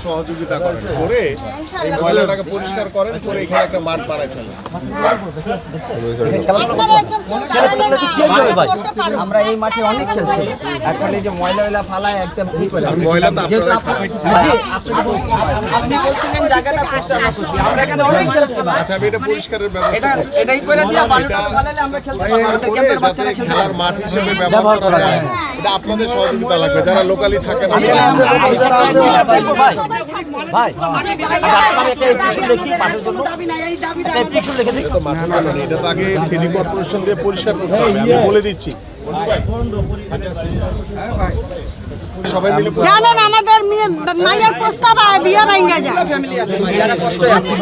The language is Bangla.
সহযোগিতা করে এই ময়লাটাকে পরিষ্কার করেন, করে এখানে একটা মাঠ বানাই ফেলেন। আমরা এই মাঠে অনেক খেলছি, এখন এই যে ময়লা ফালায় একদম আপনি বলছিলেন জায়গাটা আমরা এখানে অনেক খেলছি। আচ্ছা, আমি এটা পরিষ্কারের ব্যবস্থা এটাই করে দিয়া বালুটা ফালালে আমরা খেলতে পারবো, আমাদের ক্যাম্পের বাচ্চারা খেলতে পারবে। মাঠ হিসেবে ব্যবহার করা যায়, এটা আপনাদের সহযোগিতা লাগবে যারা লোকালি থাকেন। এটা তো আগে সিটি কর্পোরেশন দিয়ে পরিষ্কার করতে হবে, আমি বলে দিচ্ছি। সবাই মিলে জানেন আমাদের মায়ের প্রস্তাব বিয়ে ভাঙ্গা যায়। ফ্যামিলি আছে, যারা কষ্ট আছে।